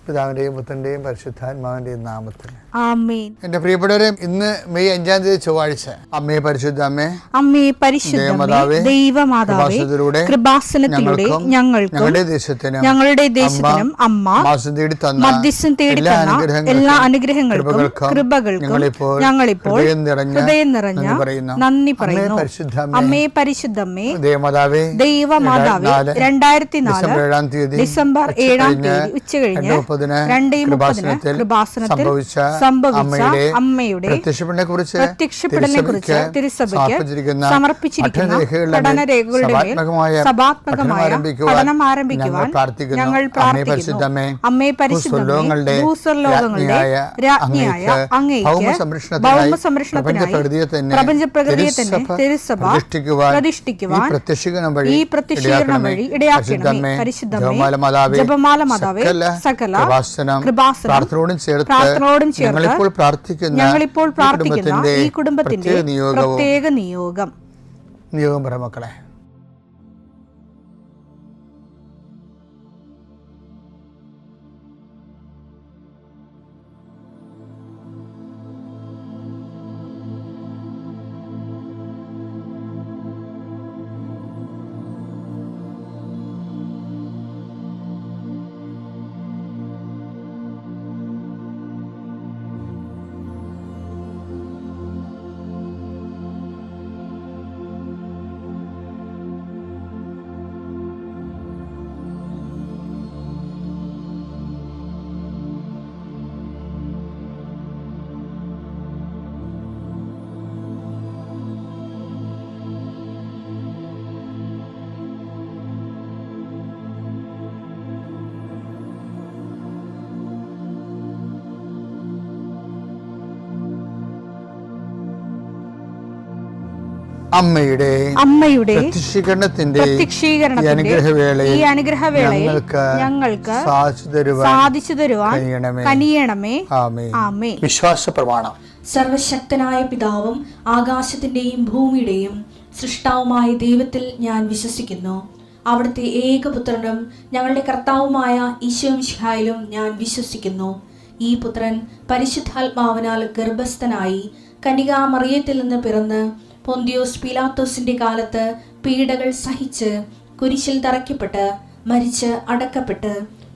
പിതാവിൻ്റെയും പുത്രൻ്റെയും പരിശുദ്ധാത്മാവിൻ്റെയും നാമത്തിൽ ആമേൻ. എൻ്റെ പ്രിയപ്പെട്ടവരെ, ഇന്ന് മെയ് 5-ാം തീയതി ചൊവ്വാഴ്ച. അമ്മേ പരിശുദ്ധ അമ്മേ, അമ്മേ പരിശുദ്ധ ദൈവമാതാവേ, കൃപാസനത്തിലൂടെ ഞങ്ങളുടെ ദേശത്തിനും അമ്മ മധ്യസ്ഥം തേടി തന്ന എല്ലാ അനുഗ്രഹങ്ങൾക്കും കൃപകൾക്കും ഞങ്ങളിപ്പോൾ ഹൃദയം നിറഞ്ഞ നന്ദി പറയുന്നു. അമ്മേ പരിശുദ്ധമ്മേ, ദൈവമാതാവേ, 2004 ഡിസംബർ 7-ാം തീയതി ഉച്ചകഴിഞ്ഞ് 2:30 കൃപാസനത്തിൽ സംഭവിച്ച അമ്മയുടെ പ്രത്യക്ഷപ്പെടലിനെക്കുറിച്ച് തിരുസഭയ്ക്ക് സമർപ്പിച്ചിരിക്കുന്ന പഠനരേഖകളുടെ മേൽ സഭാത്മകമായ പഠനം ആരംഭിക്കുവാൻ ഞങ്ങൾ പ്രാർത്ഥിക്കുന്നു. അമ്മേ പരിശുദ്ധമേ, ഭൂസ്വർലോകങ്ങളുടെ രാജ്ഞിയായ അങ്ങേയ്ക്ക് ഭൗമസംരക്ഷണത്തിനായി പ്രപഞ്ചപ്രകൃതിയെ തന്നെ തിരുസഭ പ്രതിഷ്ഠിക്കുവാൻ ഈ പ്രത്യക്ഷീകരണം വഴി ഇടയാക്കണമേ. പരിശുദ്ധമേ, ജപമാല മാതാവേ, സകല പ്രാർത്ഥനയോടും ചേർത്ത് ഞങ്ങളിപ്പോൾ പ്രാർത്ഥിക്കുന്ന ഈ കുടുംബത്തിന്റെ പ്രത്യേക നിയോഗം പറ മക്കളെ. അമ്മയുടെ പ്രത്യക്ഷീകരണത്തിന്റെ ഈ അനുഗ്രഹവേളയിൽ ഞങ്ങൾക്ക് സാധിച്ചു തരുവാൻ കനിയണമേ. ആമേൻ. വിശ്വാസ പ്രമാണം. സർവശക്തനായ പിതാവും ആകാശത്തിന്റെയും ഭൂമിയുടെയും സൃഷ്ടാവുമായ ദൈവത്തിൽ ഞാൻ വിശ്വസിക്കുന്നു. അവിടുത്തെ ഏകപുത്രനും ഞങ്ങളുടെ കർത്താവുമായ ഈശോമിശിഹായിലും ഞാൻ വിശ്വസിക്കുന്നു. ഈ പുത്രൻ പരിശുദ്ധാത്മാവിനാൽ ഗർഭസ്ഥനായി കന്യകാമറിയത്തിൽ നിന്ന് പിറന്ന് പൊന്തിയോസ് പീലാത്തോസിന്റെ കാലത്ത് പീഡകൾ സഹിച്ച് കുരിശിൽ തറയ്ക്കപ്പെട്ട് മരിച്ച് അടക്കപ്പെട്ട്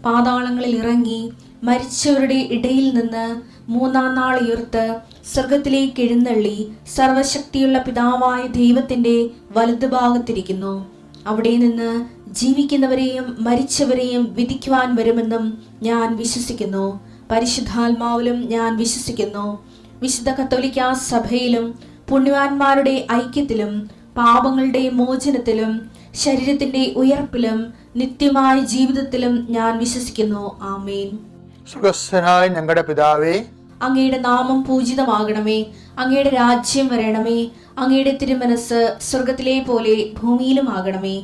പാതാളങ്ങളിൽ ഇറങ്ങി മരിച്ചവരുടെ ഇടയിൽ നിന്ന് 3-ാം നാൾ ഉയർത്ത് സ്വർഗത്തിലേക്ക് എഴുന്നള്ളി സർവശക്തിയുള്ള പിതാവായ ദൈവത്തിന്റെ വലതുഭാഗത്തിരിക്കുന്നു. അവിടെ നിന്ന് ജീവിക്കുന്നവരെയും മരിച്ചവരെയും വിധിക്കുവാൻ വരുമെന്നും ഞാൻ വിശ്വസിക്കുന്നു. പരിശുദ്ധാത്മാവിലും ഞാൻ വിശ്വസിക്കുന്നു. വിശുദ്ധ കത്തോലിക്കാ സഭയിലും പുണ്യവാന്മാരുടെ ഐക്യത്തിലും പാപങ്ങളുടെ മോചനത്തിലും ശരീരത്തിന്റെ ഉയർപ്പിലും നിത്യമായ ജീവിതത്തിലും ഞാൻ വിശ്വസിക്കുന്നു. ആമേൻ. സുഖസ്ഥനായ ഞങ്ങളുടെ പിതാവേ, അങ്ങയുടെ നാമം പൂജിതമാകണമേ. അങ്ങയുടെ രാജ്യം വരണമേ. അങ്ങയുടെ തിരുമനസ് സ്വർഗത്തിലെ പോലെ ഭൂമിയിലും ആകണമേ.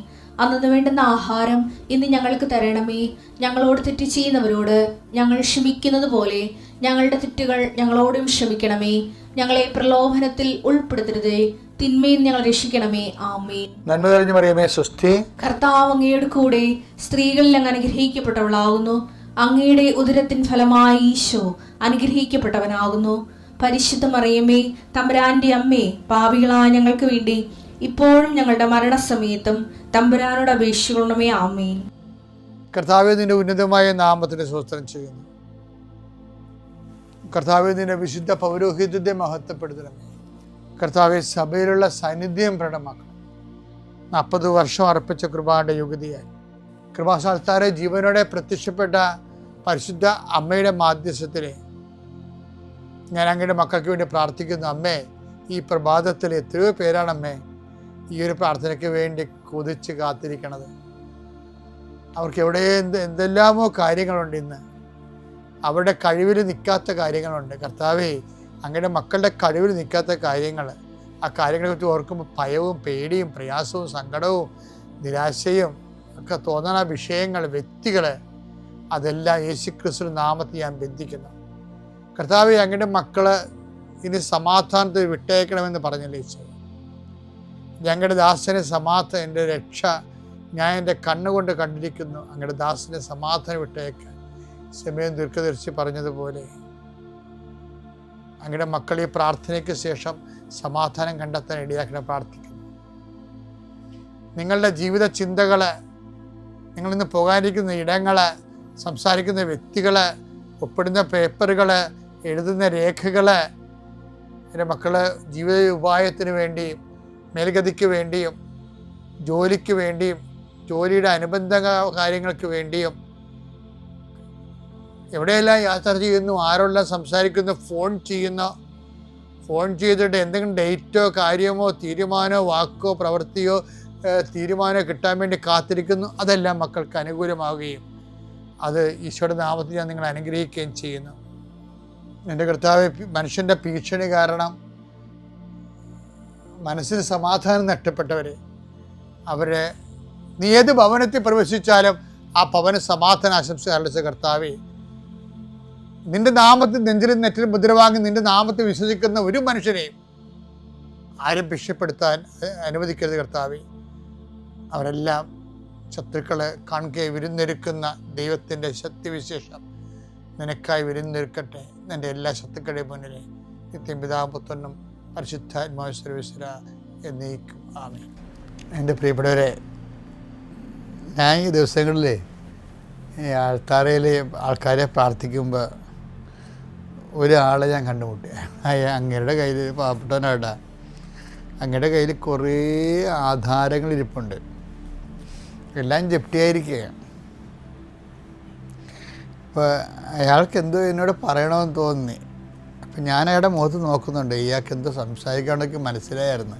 അന്നു വേണ്ടുന്ന ആഹാരം ഇന്ന് ഞങ്ങൾക്ക് തരണമേ. ഞങ്ങളോട് തെറ്റ് ചെയ്യുന്നവരോട് ഞങ്ങൾ ക്ഷമിക്കുന്നത് പോലെ ഞങ്ങളുടെ തെറ്റുകൾ ഞങ്ങളോടും ക്ഷമിക്കണമേ. ഞങ്ങളെ പ്രലോഭനത്തിൽ ഉൾപ്പെടുത്തരുതേ, തിന്മയിൽ ഞങ്ങൾ രക്ഷിക്കണമേ. ആമേൻ. നന്മ നിറഞ്ഞ മറിയമേ, സ്വസ്തി. കർത്താവ് അങ്ങയുടെ കൂടെ സ്ത്രീകളിൽ അങ്ങ് അനുഗ്രഹിക്കപ്പെട്ടവളാകുന്നു. അങ്ങയുടെ ഉദരത്തിൻ ഫലമായി ഈശോ അനുഗ്രഹിക്കപ്പെട്ടവനാകുന്നു. പരിശുദ്ധ മറിയമേ, തമ്പുരാന്റെ അമ്മേ, പാപികളായ ഞങ്ങൾക്ക് വേണ്ടി ഇപ്പോഴും ഞങ്ങളുടെ മരണസമയത്തും തമ്പുരാനോട് അപേക്ഷിക്കണമേ. ആമേൻ. കർത്താവേ, നിന്റെ ഉന്നതമായ നാമത്തിന് സ്തോത്രം ചെയ്യുന്നു. കർത്താവേ, നിന്റെ വിശുദ്ധ പൗരോഹിത്യത്തെ മഹത്വപ്പെടുത്തണമേ. കർത്താവെ, സഭയിലുള്ള സാന്നിധ്യം പ്രകടമാക്കണം. 40 വർഷം അർപ്പിച്ച കൃപാന്റെ യുഗതിയായി കൃപാസ്ഥാനത്താരെ ജീവനോടെ പ്രത്യക്ഷപ്പെട്ട പരിശുദ്ധ അമ്മയുടെ മാധ്യസ്ഥത്തിലെ ഞാൻ അങ്ങയുടെ മക്കൾക്ക് വേണ്ടി പ്രാർത്ഥിക്കുന്നു. അമ്മേ, ഈ പ്രഭാതത്തിൽ എത്രയോ പേരാണമ്മേ ഈ ഒരു പ്രാർത്ഥനയ്ക്ക് വേണ്ടി കൊതിച്ച് കാത്തിരിക്കണത്. അവർക്ക് എവിടെ എന്തെല്ലാമോ കാര്യങ്ങളുണ്ട്. ഇന്ന് അവരുടെ കഴിവിൽ നിൽക്കാത്ത കാര്യങ്ങളുണ്ട്. കർത്താവേ, അങ്ങയുടെ മക്കളുടെ കഴിവിൽ നിൽക്കാത്ത കാര്യങ്ങൾ, ആ കാര്യങ്ങളെക്കുറിച്ച് ഓർക്കുമ്പോൾ ഭയവും പേടിയും പ്രയാസവും സങ്കടവും നിരാശയും ഒക്കെ തോന്നുന്ന വിഷയങ്ങൾ, വ്യക്തികൾ, അതെല്ലാം യേശുക്രിസ്തു നാമത്തിൽ ഞാൻ ബന്ധിക്കുന്നു. കർത്താവേ, അങ്ങയുടെ മക്കള് ഇനി സമാധാനത്തിൽ വിട്ടേക്കണമെന്ന് പറഞ്ഞല്ലേ ഈശോ. ഞങ്ങളുടെ ദാസനെ സമാധാനം, എൻ്റെ രക്ഷ ഞാൻ എൻ്റെ കണ്ണുകൊണ്ട് കണ്ടിരിക്കുന്നു. അങ്ങയുടെ ദാസനെ സമാധാനം വിട്ടേക്ക്. സമയം ദീർഘദർശി പറഞ്ഞതുപോലെ അങ്ങയുടെ മക്കൾ ഈ പ്രാർത്ഥനയ്ക്ക് ശേഷം സമാധാനം കണ്ടെത്താൻ ഇടയാക്കണം പ്രാർത്ഥിക്കുന്നു. നിങ്ങളുടെ ജീവിത ചിന്തകള്, നിങ്ങളിന്ന് പോകാനിരിക്കുന്ന ഇടങ്ങള്, സംസാരിക്കുന്ന വ്യക്തികള്, ഒപ്പിടുന്ന പേപ്പറുകള്, എഴുതുന്ന രേഖകള്, എൻ്റെ മക്കള് ജീവിത ഉപായത്തിന് വേണ്ടിയും മേൽഗതിക്ക് വേണ്ടിയും ജോലിക്ക് വേണ്ടിയും ജോലിയുടെ അനുബന്ധ കാര്യങ്ങൾക്ക് വേണ്ടിയും എവിടെയെല്ലാം യാത്ര ചെയ്യുന്നു, ആരെല്ലാം സംസാരിക്കുന്നു, ഫോൺ ചെയ്തിട്ട് എന്തെങ്കിലും ഡേറ്റോ കാര്യമോ തീരുമാനമോ വാക്കോ പ്രവൃത്തിയോ തീരുമാനം കിട്ടാൻ വേണ്ടി കാത്തിരിക്കുന്നു. അതെല്ലാം മക്കൾക്ക് അനുകൂലമാവുകയും അത് ഈശോയുടെ നാമത്തിൽ ഞാൻ നിങ്ങളെ അനുഗ്രഹിക്കുകയും ചെയ്യുന്നു. എൻ്റെ കർത്താവേ, മനുഷ്യൻ്റെ ഭീഷണി കാരണം മനസ്സിന് സമാധാനം നഷ്ടപ്പെട്ടവരെ, അവരെ നീ ഏത് ഭവനത്തിൽ പ്രവേശിച്ചാലും ആ ഭവന സമാധാന ആശംസ അറിയിച്ച കർത്താവേ, നിന്റെ നാമത്തിൽ നെഞ്ചിലും നെറ്റിലും മുദ്രവാങ്ങി നിന്റെ നാമത്തിൽ വിശ്വസിക്കുന്ന ഒരു മനുഷ്യനെയും ആരും ഭീഷണിപ്പെടുത്താൻ അനുവദിക്കരുത് കർത്താവേ. അവരെല്ലാം ശത്രുക്കളെ കാണുകയെ വിരുന്നൊരുക്കുന്ന ദൈവത്തിൻ്റെ ശക്തിവിശേഷം നിനക്കായി വിരുന്നൊരുക്കട്ടെ. നിൻ്റെ എല്ലാ ശത്രുക്കളുടെയും മുന്നിലെ നിത്യം പിതാവും പുത്രനും പരിശുദ്ധാത്മാവ് സർവീശ്വര എന്നേക്കും ആമേൻ. എൻ്റെ പ്രിയപ്പെട്ടവരെ, ഞാൻ ഈ ദിവസങ്ങളിൽ ആൾത്താരയിൽ ആൾക്കാരെ പ്രാർത്ഥിക്കുമ്പോൾ ഒരാളെ ഞാൻ കണ്ടുമുട്ടി. അങ്ങയുടെ കയ്യിൽ, പാവപ്പെട്ടവനാടാ, അങ്ങയുടെ കയ്യിൽ കുറേ ആധാരങ്ങൾ ഇരിപ്പുണ്ട്, എല്ലാം ജപ്തിയായിരിക്കുകയാണ്. അപ്പോൾ അയാൾക്ക് എന്തോ എന്നോട് പറയണമെന്ന് തോന്നി. അപ്പം ഞാൻ അയാളുടെ മുഖത്ത് നോക്കുന്നുണ്ട്, ഇയാൾക്ക് എന്തോ സംസാരിക്കാണ്ടൊക്കെ മനസ്സിലായിരുന്നു.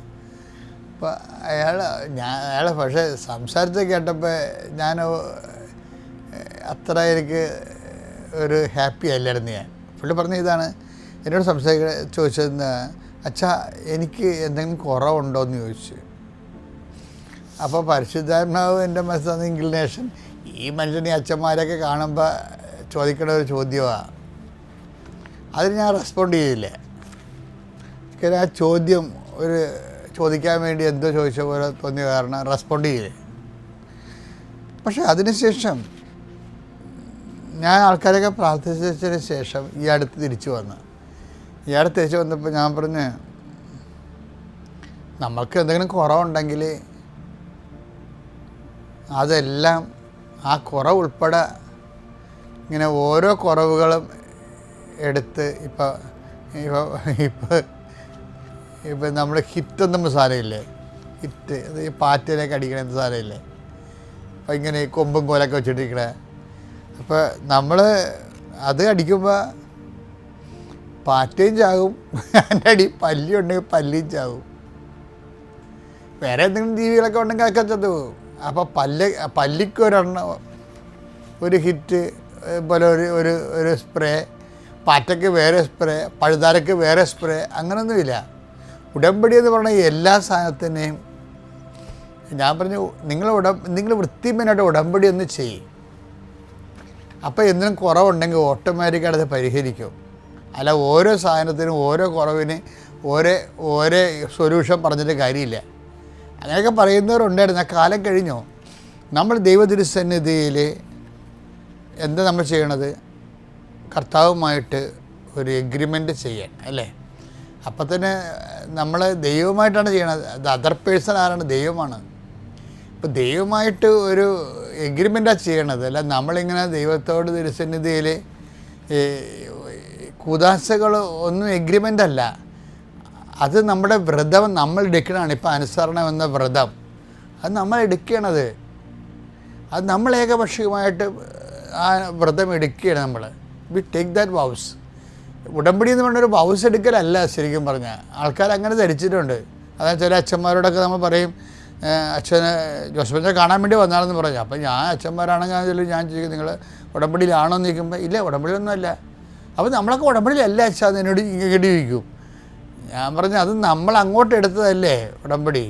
അപ്പോൾ അയാളെ പക്ഷേ സംസാരിച്ച് കേട്ടപ്പോൾ ഞാൻ അത്ര എനിക്ക് ഒരു ഹാപ്പി അല്ലായിരുന്നു. ഞാൻ പുള്ളി പറഞ്ഞ ഇതാണ്, എന്നോട് ചോദിച്ചതെന്ന്, അച്ഛാ എനിക്ക് എന്തെങ്കിലും കുറവുണ്ടോ എന്ന് ചോദിച്ചു. അപ്പോൾ പരിശുദ്ധാത്മാവ് എൻ്റെ മനസ്സിൽ ഇൻക്ലിനേഷൻ, ഈ മനുഷ്യനെ അച്ഛന്മാരൊക്കെ കാണുമ്പോൾ ചോദിക്കേണ്ട ഒരു ചോദ്യമാണ്. അതിന് ഞാൻ റെസ്പോണ്ട് ചെയ്തില്ല. ആ ചോദ്യം ചോദിക്കാൻ വേണ്ടി എന്തോ ചോദിച്ച പോലെ തോന്നിയ കാരണം റെസ്പോണ്ട് ചെയ്യില്ല. പക്ഷെ അതിനുശേഷം ഞാൻ ആൾക്കാരൊക്കെ പ്രാർത്ഥിച്ചതിന് ശേഷം ഈ അടുത്ത് തിരിച്ചു വന്നപ്പോൾ ഞാൻ പറഞ്ഞ്, നമ്മൾക്ക് എന്തെങ്കിലും കുറവുണ്ടെങ്കിൽ അതെല്ലാം ആ കുറവ് ഉൾപ്പെടെ ഇങ്ങനെ ഓരോ കുറവുകളും എടുത്ത് ഇപ്പം നമ്മൾ ഹിറ്റൊന്നും സാരമില്ലേ, ഹിറ്റ് അത് ഈ പാറ്റയിലേക്ക് അടിക്കണ സാരമില്ലേ, അപ്പം ഇങ്ങനെ കൊമ്പും കോലൊക്കെ വെച്ചിട്ടിരിക്കണേ. അപ്പോൾ നമ്മൾ അത് അടിക്കുമ്പോൾ പാറ്റയും ചാകും, അതിൻ്റെ അടി പല്ലി ഉണ്ടെങ്കിൽ പല്ലിയും ചാകും, വേറെ എന്തെങ്കിലും ജീവികളൊക്കെ ഉണ്ടെങ്കിൽ അതൊക്കെ ചത്തു പോകും. അപ്പോൾ പല്ലിക്ക് ഒരു ഹിറ്റ് പോലെ ഒരു സ്പ്രേ, പാറ്റയ്ക്ക് വേറെ സ്പ്രേ, പഴുതാരയ്ക്ക് വേറെ സ്പ്രേ, അങ്ങനെയൊന്നുമില്ല. ഉടമ്പടി എന്ന് പറഞ്ഞാൽ എല്ലാ സാധനത്തിനെയും ഞാൻ പറഞ്ഞു, നിങ്ങൾ വൃത്തിമേനായിട്ട് ഉടമ്പടി ഒന്ന് ചെയ്യും. അപ്പോൾ എന്തിനും കുറവുണ്ടെങ്കിൽ ഓട്ടോമാറ്റിക്കായിട്ട് അത് പരിഹരിക്കും. അല്ല ഓരോ സാധനത്തിനും ഓരോ കുറവിന് ഓരോ സൊല്യൂഷൻ പറഞ്ഞിട്ട് കാര്യമില്ല. അങ്ങനെയൊക്കെ പറയുന്നവരുണ്ടായിരുന്നു. ആ കാലം കഴിഞ്ഞോ? നമ്മൾ ദൈവതിരുസന്നിധിയിൽ എന്താ നമ്മൾ ചെയ്യണത്? കർത്താവുമായിട്ട് ഒരു എഗ്രിമെൻ്റ് ചെയ്യാൻ, അല്ലേ? അപ്പം തന്നെ നമ്മൾ ദൈവമായിട്ടാണ് ചെയ്യണത്. അത് അതർ പേഴ്സൺ ആരാണ്? ദൈവമാണ്. ഇപ്പം ദൈവമായിട്ട് ഒരു എഗ്രിമെൻ്റാണ് ചെയ്യണത്. അല്ല നമ്മളിങ്ങനെ ദൈവത്തോട് തിരുസന്നിധിയിൽ കുദാശകൾ ഒന്നും എഗ്രിമെൻ്റ് അല്ല. അത് നമ്മുടെ വ്രതം നമ്മൾ എടുക്കണതാണ്. ഇപ്പം അനുസരണം എന്ന വ്രതം അത് നമ്മൾ എടുക്കണത്. അത് നമ്മൾ ഏകപക്ഷീയമായിട്ട് ആ വ്രതം എടുക്കുകയാണ്. നമ്മൾ വി ടേക്ക് ദാറ്റ് വൗസ്. ഉടമ്പടി എന്ന് പറഞ്ഞൊരു വൗസ് എടുക്കലല്ല ശരിക്കും പറഞ്ഞാൽ. ആൾക്കാർ അങ്ങനെ ധരിച്ചിട്ടുണ്ട്. അതായത് ചില അച്ഛന്മാരോടൊക്കെ നമ്മൾ പറയും, അച്ഛനെ ജോസഫിനെ കാണാൻ വേണ്ടി വന്നാണെന്ന് പറഞ്ഞു. അപ്പം ഞാൻ അച്ഛന്മാരാണെങ്കിൽ ഞാൻ ചോദിക്കും, നിങ്ങൾ ഉടമ്പടിയിലാണോ എന്ന് ചോദിക്കുമ്പോൾ ഇല്ല, ഉടമ്പടിയൊന്നുമല്ല. അപ്പോൾ നമ്മളൊക്കെ ഉടമ്പടിയിലല്ല അച്ഛാ എന്ന് എന്നോട് ഇങ്ങനെ ചോദിക്കും. ഞാൻ പറഞ്ഞു, അത് നമ്മൾ അങ്ങോട്ട് എടുത്തതല്ലേ ഉടമ്പടി.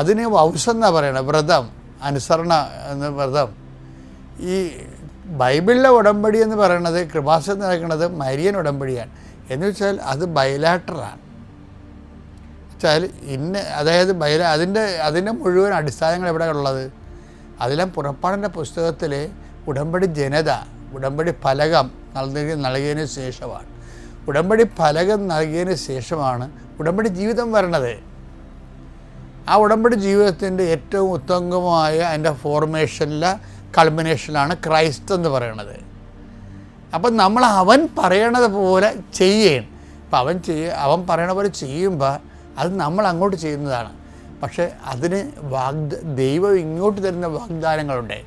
അതിന് വൗസെന്നാണ് പറയണത്, വ്രതം, അനുസരണ എന്ന വ്രതം. ഈ ബൈബിളിലെ ഉടമ്പടി എന്ന് പറയുന്നത്, കൃപാസനം നടക്കുന്നത് മരിയൻ ഉടമ്പടിയാണ്. എന്ന് വെച്ചാൽ അത് ബൈലാറ്ററാണ്. വെച്ചാൽ അതായത് അതിൻ്റെ മുഴുവൻ അടിസ്ഥാനങ്ങൾ എവിടെ ഉള്ളത്? അതെല്ലാം പുറപ്പാടിൻ്റെ പുസ്തകത്തിൽ ഉടമ്പടി ജനത, ഉടമ്പടി ഫലകം നൽകിയതിന് ശേഷമാണ്. ഉടമ്പടി ഫലകം നൽകിയതിന് ശേഷമാണ് ഉടമ്പടി ജീവിതം വരണത്. ആ ഉടമ്പടി ജീവിതത്തിൻ്റെ ഏറ്റവും ഉത്തമമായ അതിൻ്റെ ഫോർമേഷനിലെ കൾമിനേഷനിലാണ് ക്രൈസ്റ്റ് എന്ന് പറയുന്നത്. അപ്പം നമ്മൾ അവൻ പറയണത് പോലെ ചെയ്യണം. അപ്പം അവൻ പറയണ പോലെ ചെയ്യുമ്പോൾ അത് നമ്മൾ അങ്ങോട്ട് ചെയ്യുന്നതാണ്. പക്ഷേ അതിന് ദൈവം ഇങ്ങോട്ട് തരുന്ന വാഗ്ദാനങ്ങളുണ്ട്.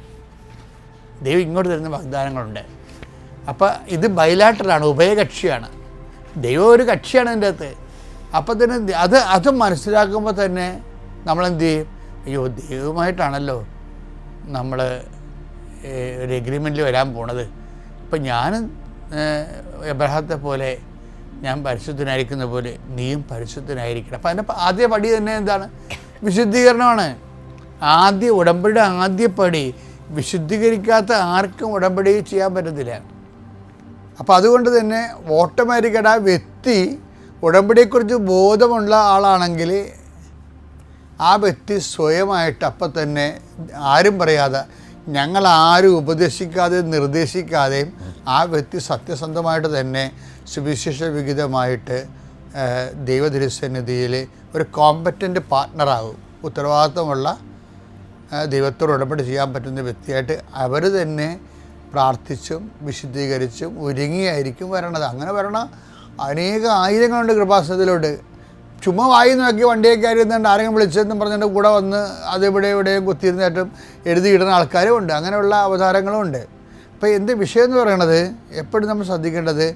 അപ്പോൾ ഇത് ബൈലാറ്ററലാണ്, ഉഭയകക്ഷിയാണ്. ദൈവം ഒരു കക്ഷിയാണ് അതിൻ്റെ അകത്ത്. അപ്പം തന്നെ അത് മനസ്സിലാക്കുമ്പോൾ തന്നെ നമ്മളെന്ത് ചെയ്യും? അയ്യോ, ദൈവമായിട്ടാണല്ലോ നമ്മൾ ഒരു എഗ്രിമെൻറ്റിൽ വരാൻ പോണത്. അപ്പം ഞാൻ എബ്രഹാത്തെ പോലെ ഞാൻ പരിശുദ്ധനായിരിക്കുന്ന പോലെ നീയും പരിശുദ്ധനായിരിക്കണം. അപ്പം അതിൻ്റെ ആദ്യ പടി തന്നെ എന്താണ്? വിശുദ്ധീകരണമാണ്. ഉടമ്പടിയുടെ ആദ്യ പടി. വിശുദ്ധീകരിക്കാത്ത ആർക്കും ഉടമ്പടി ചെയ്യാൻ പറ്റത്തില്ല. അപ്പോൾ അതുകൊണ്ട് തന്നെ ഓട്ടോമാറ്റിക്കായിട്ട് ആ വ്യക്തി ഉടമ്പടിയെക്കുറിച്ച് ബോധമുള്ള ആളാണെങ്കിൽ ആ വ്യക്തി സ്വയമായിട്ട് അപ്പം തന്നെ ആരും പറയാതെ, ഞങ്ങളാരും ഉപദേശിക്കാതെ നിർദ്ദേശിക്കാതെയും ആ വ്യക്തി സത്യസന്ധമായിട്ട് തന്നെ സുവിശേഷ വിഹിതമായിട്ട് ദൈവതിരുസന്നിധിയിൽ ഒരു കോമ്പറ്റൻ്റ് പാർട്ട്ണറാകും. ഉത്തരവാദിത്വമുള്ള ദൈവത്തോട് ഉടമ്പടി ചെയ്യാൻ പറ്റുന്ന വ്യക്തിയായിട്ട് അവർ തന്നെ പ്രാർത്ഥിച്ചും വിശുദ്ധീകരിച്ചും ഒരുങ്ങിയായിരിക്കും വരണത്. അങ്ങനെ വരണ ആയിരങ്ങളുണ്ട് കൃപാസനത്തിലോട്ട്. ചുമ്മാ വായി നോക്കി വണ്ടിയൊക്കെ ആയിരുന്നുണ്ട് ആരെങ്കിലും വിളിച്ചതെന്നും പറഞ്ഞിട്ട് കൂടെ വന്ന് അതെവിടെയും കുത്തിയിരുന്നിട്ടും എഴുതിയിടുന്ന ആൾക്കാരും ഉണ്ട്. അങ്ങനെയുള്ള അവതാരങ്ങളും ഉണ്ട്. അപ്പോൾ എൻ്റെ വിഷയം എന്ന് പറയണത് എപ്പോഴും നമ്മൾ ശ്രദ്ധിക്കേണ്ടത്,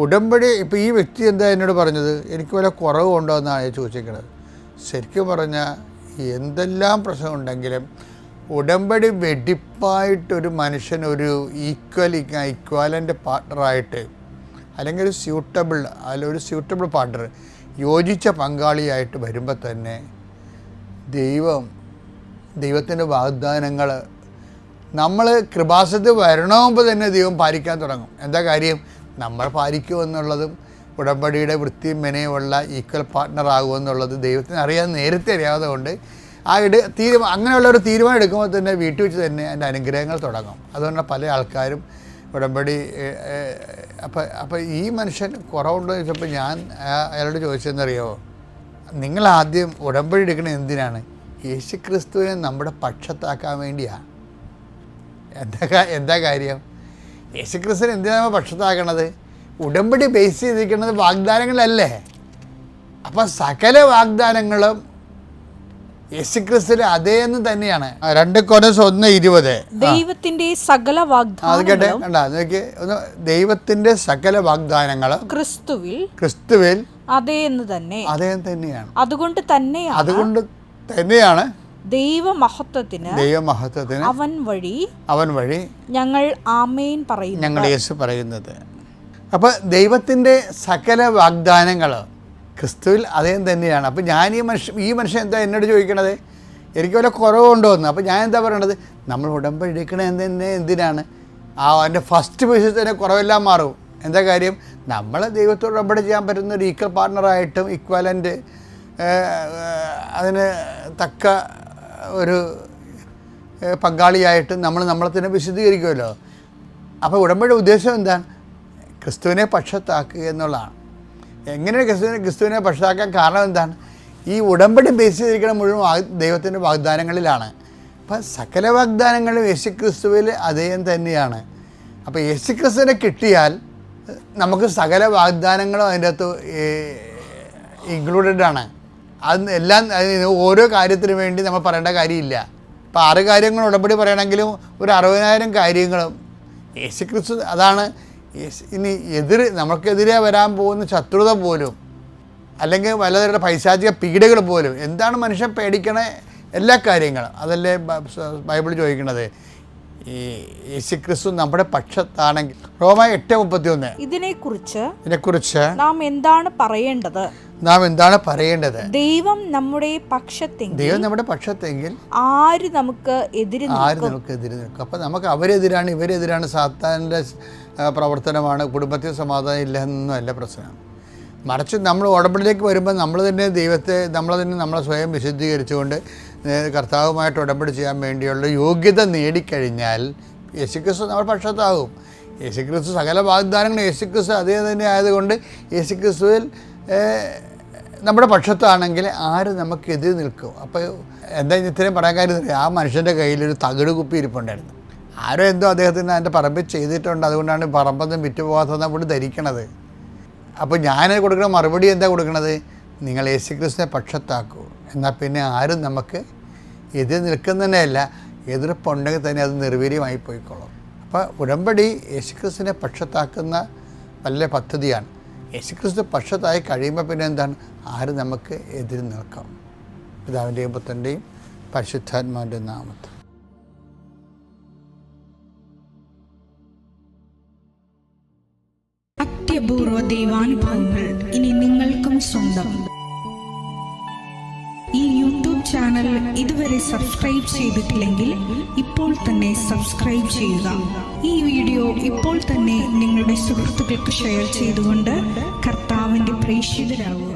ഉടമ്പടി ഇപ്പോൾ ഈ വ്യക്തി എന്താ എന്നോട് പറഞ്ഞത്, എനിക്ക് വല്ല കുറവുണ്ടോ എന്നാണ് ചോദിച്ചിരിക്കുന്നത്. ശരിക്കും പറഞ്ഞാൽ എന്തെല്ലാം പ്രശ്നമുണ്ടെങ്കിലും ഉടമ്പടി വെടിപ്പായിട്ടൊരു മനുഷ്യൻ ഒരു ഈക്വലൻ്റ് പാർട്ട്ണറായിട്ട് അല്ലെങ്കിൽ ഒരു സ്യൂട്ടബിൾ പാർട്ട്ണർ, യോജിച്ച പങ്കാളിയായിട്ട് വരുമ്പോൾ തന്നെ ദൈവത്തിൻ്റെ വാഗ്ദാനങ്ങൾ നമ്മൾ കൃപാസനത്തിൽ വരണമെങ്കിൽ തന്നെ ദൈവം പാലിക്കാൻ തുടങ്ങും. എന്താ കാര്യം? നമ്മൾ പാലിക്കുമെന്നുള്ളതും ഉടമ്പടിയുടെ വൃത്തിയും മെനയുമുള്ള ഈക്വൽ പാർട്ട്ണർ ആകുമെന്നുള്ളത് ദൈവത്തിന് നേരത്തെ അറിയാതെ കൊണ്ട് അങ്ങനെയുള്ള ഒരു തീരുമാനം എടുക്കുമ്പോൾ തന്നെ വീട്ടിൽ വെച്ച് തന്നെ അതിൻ്റെ അനുഗ്രഹങ്ങൾ തുടങ്ങും. അതുകൊണ്ട് പല ആൾക്കാരും ഉടമ്പടി അപ്പോൾ ഈ മനുഷ്യൻ കുറവുണ്ടോ എന്ന് ചോദിച്ചപ്പോൾ ഞാൻ അയാളോട് ചോദിച്ചതെന്നറിയാമോ, നിങ്ങളാദ്യം ഉടമ്പടി എടുക്കണത് എന്തിനാണ്? യേശുക്രിസ്തുവിനെ നമ്മുടെ പക്ഷത്താക്കാൻ വേണ്ടിയാണ്. എന്താ കാര്യം? യേശുക്രിസ്തുവിനെ എന്തിനാണ് നമ്മൾ പക്ഷത്താക്കണത്? ഉടമ്പടി ബേസ് ചെയ്തിരിക്കുന്നത് വാഗ്ദാനങ്ങളല്ലേ. അപ്പം സകല വാഗ്ദാനങ്ങളും യേശുക്രിസ്തുവിൽ അതേന്ന് തന്നെയാണ്. 2 കൊരിന്ത്യർ 1:20 ദൈവത്തിന്റെ സകല വാഗ്ദാനങ്ങളും ദൈവത്തിന്റെ സകല വാഗ്ദാനങ്ങളും ക്രിസ്തുവിൽ അതേന്ന് തന്നെയാണ്. അതുകൊണ്ട് തന്നെയാണ് ദൈവമഹത്വത്തിന് അവൻ വഴി ഞങ്ങൾ ആമേൻ പറയുന്നു, ഞങ്ങൾ യേശു പറയുന്നത്. അപ്പോൾ ദൈവത്തിൻ്റെ സകല വാഗ്ദാനങ്ങൾ ക്രിസ്തുവിൽ അതേം തന്നെയാണ്. അപ്പോൾ ഞാൻ ഈ മനുഷ്യൻ എന്താ എന്നോട് ചോദിക്കണത്, എനിക്ക് വല്ല കുറവുണ്ടോ എന്ന്. അപ്പോൾ ഞാൻ എന്താ പറയണത്, നമ്മൾ ഉടമ്പടി എടുക്കണത് എന്തിനാണ്? അതിൻ്റെ ഫസ്റ്റ് ബേസിൽ തന്നെ കുറവെല്ലാം മാറും. എന്താ കാര്യം? നമ്മൾ ദൈവത്തോട് ഉടമ്പടി ചെയ്യാൻ പറ്റുന്ന ഒരു ഈക്വൽ പാർട്ട്ണറായിട്ടും ഇക്വലൻ്റ് അതിന് തക്ക ഒരു പങ്കാളിയായിട്ടും നമ്മളെ തന്നെ വിശദീകരിക്കുമല്ലോ. അപ്പോൾ ഉടമ്പടിയുടെ ഉദ്ദേശം എന്താണ്? ക്രിസ്തുവിനെ പക്ഷത്താക്കുക എന്നുള്ളതാണ്. എങ്ങനെയാണ് ക്രിസ്തുവിനെ പക്ഷത്താക്കാൻ കാരണം എന്താണ്? ഈ ഉടമ്പടി ബേസ് ചെയ്തിരിക്കുന്ന മുഴുവൻ ദൈവത്തിൻ്റെ വാഗ്ദാനങ്ങളിലാണ്. അപ്പം സകല വാഗ്ദാനങ്ങളും യേശുക്രിസ്തുവിൽ അതേം തന്നെയാണ്. അപ്പോൾ യേശുക്രിസ്തുവിനെ കിട്ടിയാൽ നമുക്ക് സകല വാഗ്ദാനങ്ങളും അതിൻ്റെ അകത്ത് ഇൻക്ലൂഡഡ് ആണ്. അത് എല്ലാം ഓരോ കാര്യത്തിന് വേണ്ടി നമ്മൾ പറയേണ്ട കാര്യമില്ല. ഇപ്പോൾ 6 കാര്യങ്ങൾ ഉടമ്പടി പറയണമെങ്കിലും ഒരു 60,000 കാര്യങ്ങളും യേശുക്രിസ്തു അതാണ്. ഇനി നമുക്കെതിരെ വരാൻ പോകുന്ന ശത്രുത പോലും അല്ലെങ്കിൽ പലതരം പൈശാചിക പീഡകൾ പോലും എന്താണ് മനുഷ്യൻ പേടിക്കണ എല്ലാ കാര്യങ്ങളും അതല്ലേ ബൈബിൾ ചോദിക്കുന്നത്. ഈ യേശുക്രിസ്തു നമ്മുടെ പക്ഷത്താണെങ്കിൽ റോമ 8:31 ഇതിനെക്കുറിച്ച് നാം എന്താണ് പറയേണ്ടത്? ദൈവം നമ്മുടെ പക്ഷത്തെങ്കിൽ ആര് നമുക്ക് എതിരെ നിൽക്കും? അപ്പം നമുക്ക് അവരെതിരാണ് ഇവരെതിരാണ് സാത്താൻ്റെ പ്രവർത്തനമാണ്, കുടുംബത്തിൽ സമാധാനം ഇല്ല എന്നല്ല പ്രശ്നം. മറിച്ച് നമ്മൾ ഉടമ്പടിയിലേക്ക് വരുമ്പോൾ നമ്മൾ തന്നെ നമ്മളെ സ്വയം വിശുദ്ധീകരിച്ചുകൊണ്ട് കർത്താവുമായിട്ട് ഉടമ്പടി ചെയ്യാൻ വേണ്ടിയുള്ള യോഗ്യത നേടിക്കഴിഞ്ഞാൽ യേശുക്രിസ്തു നമ്മുടെ പക്ഷത്താകും. യേശുക്രിസ്തു സകല വാഗ്ദാനങ്ങളും യേശുക്രിസ്തു അതേ തന്നെ ആയതുകൊണ്ട് യേശുക്രിസ്തുവിൽ നമ്മുടെ പക്ഷത്താണെങ്കിൽ ആര് നമുക്കെതിരെ നിൽക്കും? അപ്പോൾ എന്താ ഇത്രയും പറയാൻ കാര്യം, ആ മനുഷ്യൻ്റെ കയ്യിലൊരു തകിട് കുപ്പി ഇരിപ്പുണ്ടായിരുന്നു. ആരോ എന്തോ അദ്ദേഹത്തിന് അതിൻ്റെ പറമ്പിൽ ചെയ്തിട്ടുണ്ട്, അതുകൊണ്ടാണ് പറമ്പൊന്നും വിറ്റുപോകാത്തതെന്ന് നമ്മൾ ധരിക്കണത്. അപ്പോൾ ഞാൻ കൊടുക്കുന്ന മറുപടി എന്താ കൊടുക്കണത്? നിങ്ങൾ യേശുക്രിസ്തുവിനെ പക്ഷത്താക്കൂ, എന്നാൽ പിന്നെ ആരും നമുക്ക് എതിർ നിൽക്കുന്നതന്നെയല്ല, എതിർപ്പുണ്ടെങ്കിൽ തന്നെ അത് നിർവീര്യമായി പോയിക്കോളും. അപ്പോൾ ഉടമ്പടി യേശുക്രിസ്തുവിനെ പക്ഷത്താക്കുന്ന വലിയ പദ്ധതിയാണ്. യേശുക്രിസ്തു പക്ഷത്തായി കഴിയുമ്പോൾ പിന്നെ എന്താണ്? ആര് നമുക്ക് എതിര് നിൽക്കാം? പിതാവിൻ്റെയും പുത്രൻ്റെയും പരിശുദ്ധാത്മാവിൻ്റെ നാമത്തിൽ. അത്യപൂർവ ദൈവാനുഭവങ്ങൾ ഇനി നിങ്ങൾക്കും സ്വന്തം. ഈ യൂട്യൂബ് ചാനൽ ഇതുവരെ സബ്സ്ക്രൈബ് ചെയ്തിട്ടില്ലെങ്കിൽ ഇപ്പോൾ തന്നെ സബ്സ്ക്രൈബ് ചെയ്യുക. ഈ വീഡിയോ ഇപ്പോൾ തന്നെ നിങ്ങളുടെ സുഹൃത്തുക്കൾക്ക് ഷെയർ ചെയ്തുകൊണ്ട് കർത്താവിൻ്റെ പ്രേക്ഷിതരാകുക.